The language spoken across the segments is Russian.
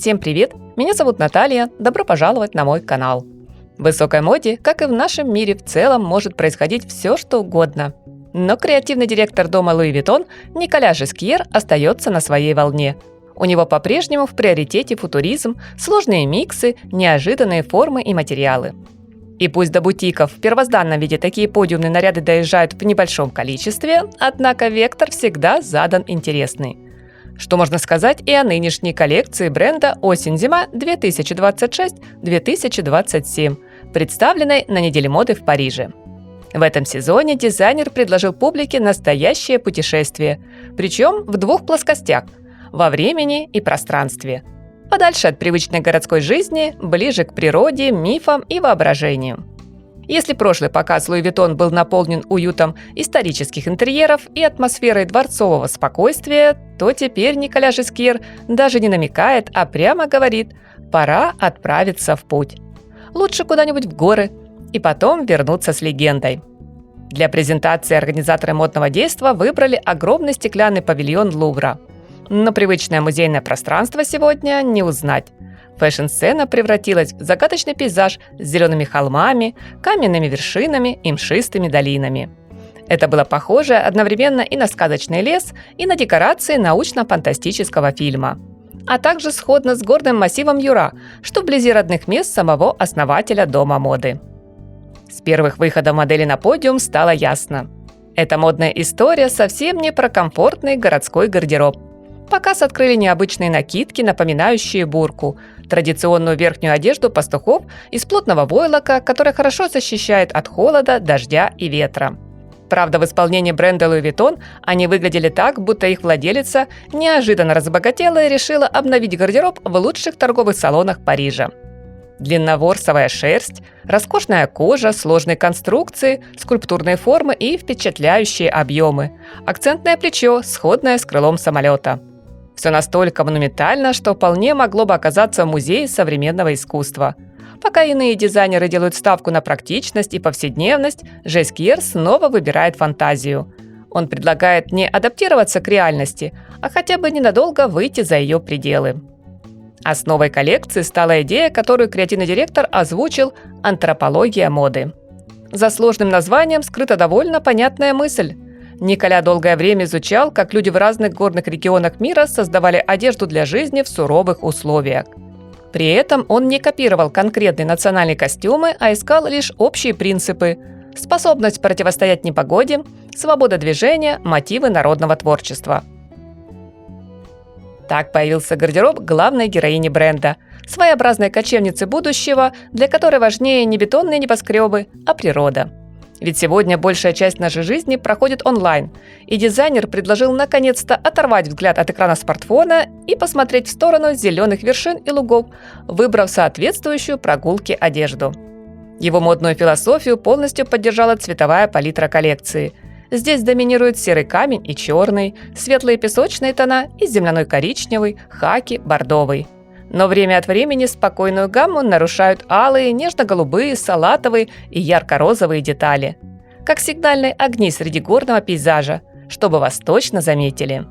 Всем привет! Меня зовут Наталья, добро пожаловать на мой канал. В высокой моде, как и в нашем мире в целом, может происходить все, что угодно. Но креативный директор дома Луи Виттон Николя Жескьер остается на своей волне. У него по-прежнему в приоритете футуризм, сложные миксы, неожиданные формы и материалы. И пусть до бутиков в первозданном виде такие подиумные наряды доезжают в небольшом количестве, однако вектор всегда задан интересный. Что можно сказать и о нынешней коллекции бренда «Осень-зима 2026-2027», представленной на неделе моды в Париже. В этом сезоне дизайнер предложил публике настоящее путешествие, причем в двух плоскостях – во времени и пространстве. Подальше от привычной городской жизни, ближе к природе, мифам и воображению. Если прошлый показ Луи Виттон был наполнен уютом исторических интерьеров и атмосферой дворцового спокойствия, то теперь Николя Жескьер даже не намекает, а прямо говорит: пора отправиться в путь. Лучше куда-нибудь в горы и потом вернуться с легендой. Для презентации организаторы модного действа выбрали огромный стеклянный павильон Лувра. Но привычное музейное пространство сегодня не узнать. Фэшн-сцена превратилась в загадочный пейзаж с зелеными холмами, каменными вершинами и мшистыми долинами. Это было похоже одновременно и на сказочный лес, и на декорации научно-фантастического фильма. А также сходно с горным массивом Юра, что вблизи родных мест самого основателя дома моды. С первых выходов модели на подиум стало ясно. Эта модная история совсем не про комфортный городской гардероб. Показ открыли необычные накидки, напоминающие бурку, традиционную верхнюю одежду пастухов из плотного войлока, которая хорошо защищает от холода, дождя и ветра. Правда, в исполнении бренда Луи Виттон они выглядели так, будто их владелица неожиданно разбогатела и решила обновить гардероб в лучших торговых салонах Парижа. Длинноворсовая шерсть, роскошная кожа, сложные конструкции, скульптурные формы и впечатляющие объемы. Акцентное плечо, сходное с крылом самолета. Все настолько монументально, что вполне могло бы оказаться в музее современного искусства. Пока иные дизайнеры делают ставку на практичность и повседневность, Жескьер снова выбирает фантазию. Он предлагает не адаптироваться к реальности, а хотя бы ненадолго выйти за ее пределы. Основой коллекции стала идея, которую креативный директор озвучил – антропология моды. За сложным названием скрыта довольно понятная мысль. Николя долгое время изучал, как люди в разных горных регионах мира создавали одежду для жизни в суровых условиях. При этом он не копировал конкретные национальные костюмы, а искал лишь общие принципы – способность противостоять непогоде, свобода движения, мотивы народного творчества. Так появился гардероб главной героини бренда – своеобразной кочевницы будущего, для которой важнее не бетонные небоскребы, а природа. Ведь сегодня большая часть нашей жизни проходит онлайн, и дизайнер предложил наконец-то оторвать взгляд от экрана смартфона и посмотреть в сторону зеленых вершин и лугов, выбрав соответствующую прогулке одежду. Его модную философию полностью поддержала цветовая палитра коллекции. Здесь доминируют серый камень и черный, светлые песочные тона и земляной коричневый, хаки, бордовый. Но время от времени спокойную гамму нарушают алые, нежно-голубые, салатовые и ярко-розовые детали. Как сигнальные огни среди горного пейзажа, чтобы вас точно заметили.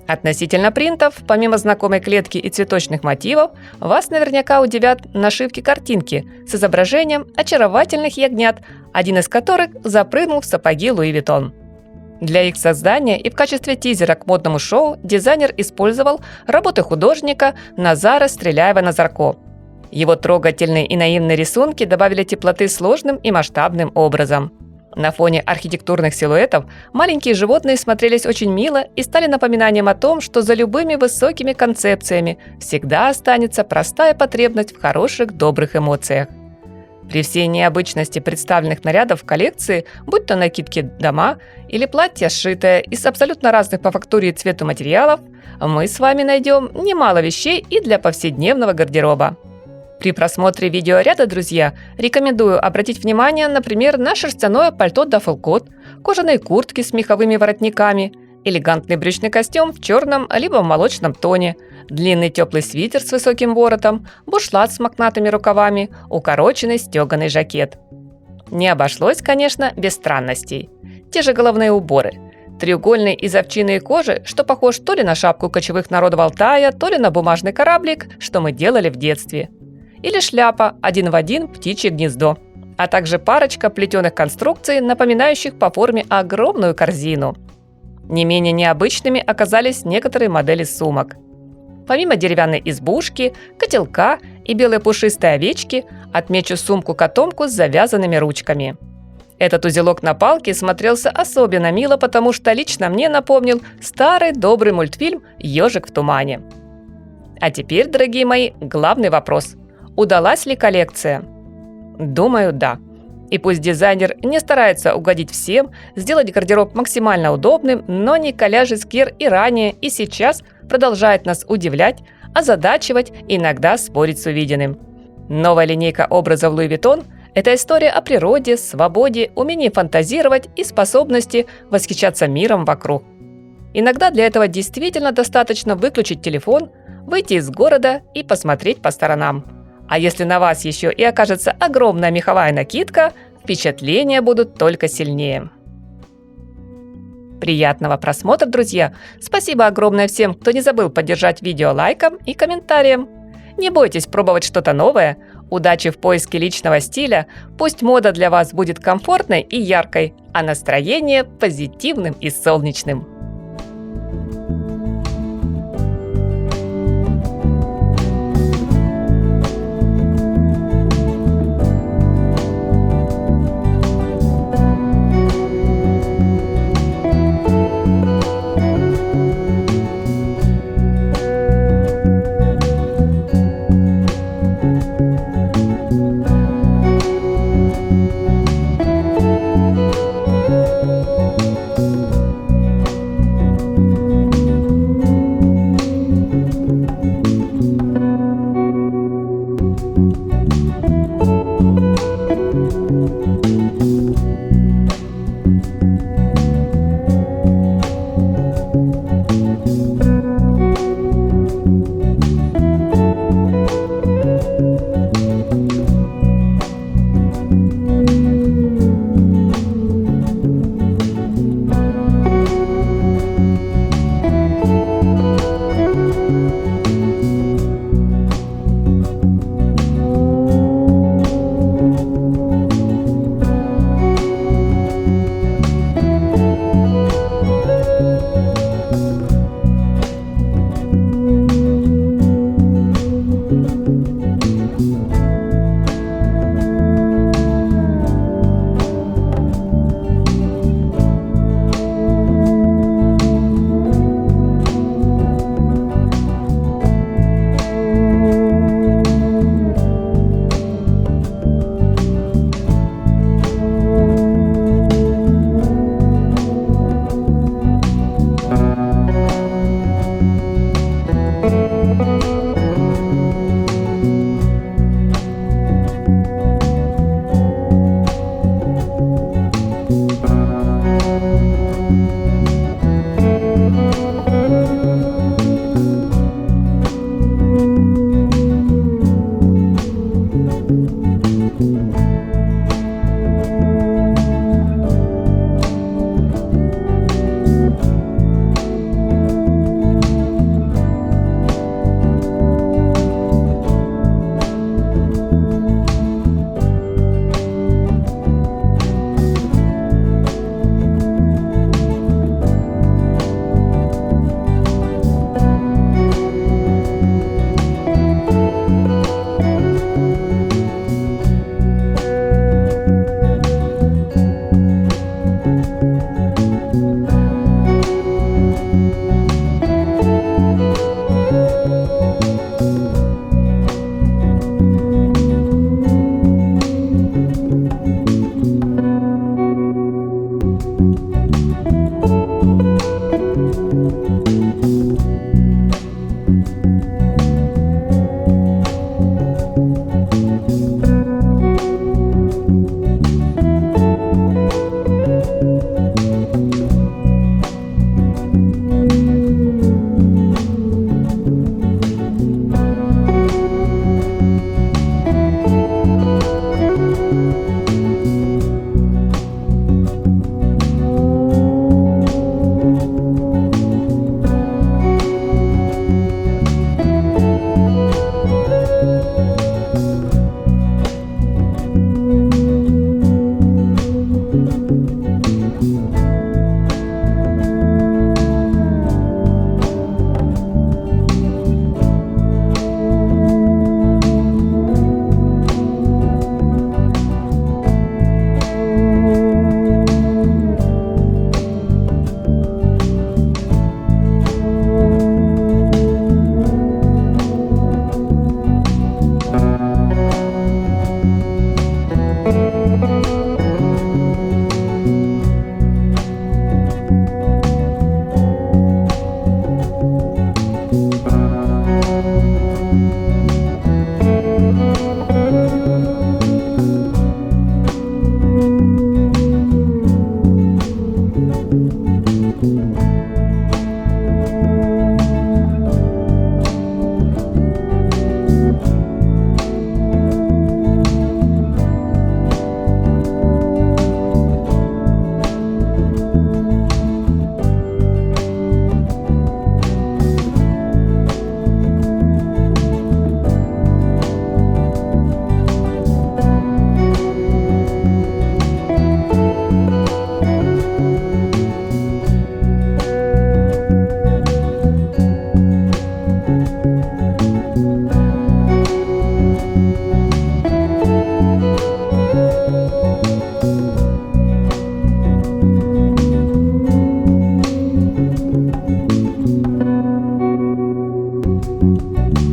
Относительно принтов, помимо знакомой клетки и цветочных мотивов, вас наверняка удивят нашивки-картинки с изображением очаровательных ягнят, один из которых запрыгнул в сапоги Луи Виттон. Для их создания и в качестве тизера к модному шоу дизайнер использовал работы художника Назара Стреляева-Назарко. Его трогательные и наивные рисунки добавили теплоты сложным и масштабным образом. На фоне архитектурных силуэтов маленькие животные смотрелись очень мило и стали напоминанием о том, что за любыми высокими концепциями всегда останется простая потребность в хороших, добрых эмоциях. При всей необычности представленных нарядов в коллекции, будь то накидки дома или платья, сшитое из абсолютно разных по фактуре и цвету материалов, мы с вами найдем немало вещей и для повседневного гардероба. При просмотре видеоряда, друзья, рекомендую обратить внимание, например, на шерстяное пальто даффелкот, кожаные куртки с меховыми воротниками, элегантный брючный костюм в черном либо в молочном тоне, длинный теплый свитер с высоким воротом, бушлат с мохнатыми рукавами, укороченный стеганый жакет. Не обошлось, конечно, без странностей. Те же головные уборы. Треугольный из овчиной кожи, что похож то ли на шапку кочевых народов Алтая, то ли на бумажный кораблик, что мы делали в детстве. Или шляпа один в один птичье гнездо, а также парочка плетеных конструкций, напоминающих по форме огромную корзину. Не менее необычными оказались некоторые модели сумок. Помимо деревянной избушки, котелка и белой пушистой овечки, отмечу сумку-котомку с завязанными ручками. Этот узелок на палке смотрелся особенно мило, потому что лично мне напомнил старый добрый мультфильм «Ежик в тумане». А теперь, дорогие мои, главный вопрос. Удалась ли коллекция? Думаю, да. И пусть дизайнер не старается угодить всем, сделать гардероб максимально удобным, но Николя Жескер и ранее, и сейчас продолжает нас удивлять, озадачивать, иногда спорить с увиденным. Новая линейка образов Луи Виттон – это история о природе, свободе, умении фантазировать и способности восхищаться миром вокруг. Иногда для этого действительно достаточно выключить телефон, выйти из города и посмотреть по сторонам. А если на вас еще и окажется огромная меховая накидка, впечатления будут только сильнее. Приятного просмотра, друзья! Спасибо огромное всем, кто не забыл поддержать видео лайком и комментарием. Не бойтесь пробовать что-то новое. Удачи в поиске личного стиля. Пусть мода для вас будет комфортной и яркой, а настроение позитивным и солнечным. Thank